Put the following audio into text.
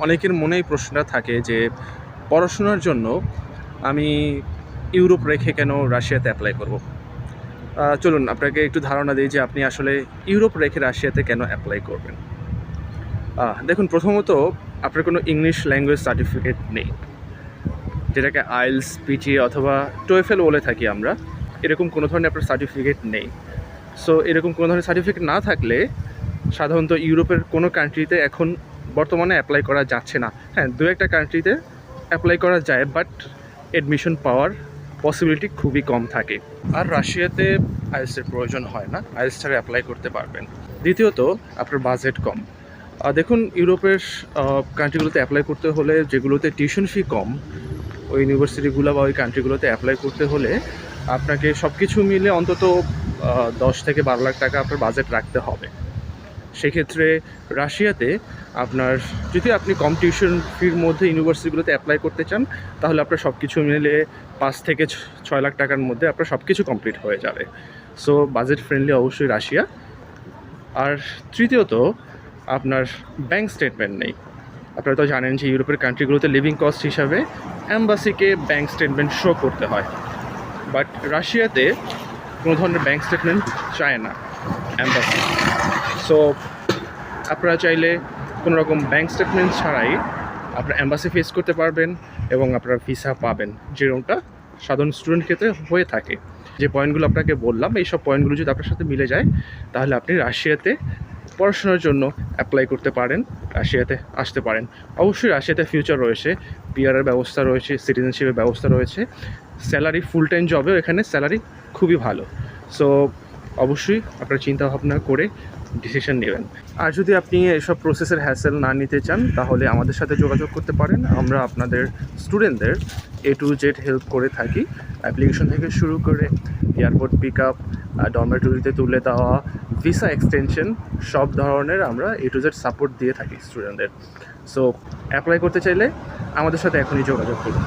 অনেকের মনেই প্রশ্নটা থাকে যে পড়াশোনার জন্য আমি ইউরোপ রেখে কেন রাশিয়াতে অ্যাপ্লাই করব। চলুন আপনাকে একটু ধারণা দিই যে আপনি আসলে ইউরোপ রেখে রাশিয়াতে কেন অ্যাপ্লাই করবেন। দেখুন, প্রথমত আপনার কোনো ইংলিশ ল্যাঙ্গুয়েজ সার্টিফিকেট নেই, যেটাকে আইএলস, পিটি অথবা টোয়েফেল বলে থাকি আমরা। এরকম কোনো ধরনের আপনার সার্টিফিকেট নেই। সো এরকম কোনো ধরনের সার্টিফিকেট না থাকলে সাধারণত ইউরোপের কোনো কান্ট্রিতে এখন বর্তমানে অ্যাপ্লাই করা যাচ্ছে না। হ্যাঁ, দু একটা কান্ট্রিতে অ্যাপ্লাই করা যায়, বাট অ্যাডমিশন পাওয়ার পসিবিলিটি খুবই কম থাকে। আর রাশিয়াতে আইএলসের প্রয়োজন হয় না, আইএলস ছাড়া অ্যাপ্লাই করতে পারবেন। দ্বিতীয়ত আপনার বাজেট কম। দেখুন, ইউরোপের কান্ট্রিগুলোতে অ্যাপ্লাই করতে হলে, যেগুলোতে টিউশন ফি কম, ওই ইউনিভার্সিটিগুলো বা ওই কান্ট্রিগুলোতে অ্যাপ্লাই করতে হলে আপনাকে সব কিছু মিলে অন্তত 10 থেকে 12 লাখ টাকা আপনার বাজেট রাখতে হবে। সেক্ষেত্রে রাশিয়াতে আপনার, যদি আপনি কম টিউশন ফির মধ্যে ইউনিভার্সিটিগুলোতে অ্যাপ্লাই করতে চান, তাহলে আপনার সব কিছু মিলে 5 থেকে 6 লাখ টাকার মধ্যে আপনার সব কিছু কমপ্লিট হয়ে যাবে। সো বাজেট ফ্রেন্ডলি অবশ্যই রাশিয়া। আর তৃতীয়ত, আপনার ব্যাংক স্টেটমেন্ট নেই। আপনারা তো জানেন যে ইউরোপের কান্ট্রিগুলোতে লিভিং কস্ট হিসাবে অ্যাম্বাসিকে ব্যাংক স্টেটমেন্ট শো করতে হয়, বাট রাশিয়াতে কোনো ধরনের ব্যাংক স্টেটমেন্ট চায় না অ্যাম্বাসি। সো আপনারা চাইলে কোনো রকম ব্যাংক স্টেটমেন্ট ছাড়াই আপনার অ্যাম্বাসি ফেস করতে পারবেন এবং আপনারা ভিসা পাবেন, যেরকমটা সাধারণ স্টুডেন্ট ক্ষেত্রে হয়ে থাকে। যে পয়েন্টগুলো আপনাকে বললাম, এই সব পয়েন্টগুলো যদি আপনার সাথে মিলে যায়, তাহলে আপনি রাশিয়াতে পড়াশোনার জন্য অ্যাপ্লাই করতে পারেন, রাশিয়াতে আসতে পারেন। অবশ্যই রাশিয়াতে ফিউচার রয়েছে, পিআরের ব্যবস্থা রয়েছে, সিটিজেনশিপের ব্যবস্থা রয়েছে, স্যালারি ফুল টাইম জবেও এখানে স্যালারি খুবই ভালো। সো অবশ্যই আপনার চিন্তা ভাবনা করে ডিসিশন নেবেন। আর যদি আপনি এসব প্রসেসের হ্যাসেল না নিতে চান, তাহলে আমাদের সাথে যোগাযোগ করতে পারেন। আমরা আপনাদের স্টুডেন্টদের A to Z হেল্প করে থাকি, অ্যাপ্লিকেশন থেকে শুরু করে এয়ারপোর্ট পিক আপ, ডরমেটরিতে তুলে দেওয়া, ভিসা এক্সটেনশন, সব ধরনের আমরা A to Z সাপোর্ট দিয়ে থাকি স্টুডেন্টদের। সো অ্যাপ্লাই করতে চাইলে আমাদের সাথে এখনই যোগাযোগ করুন।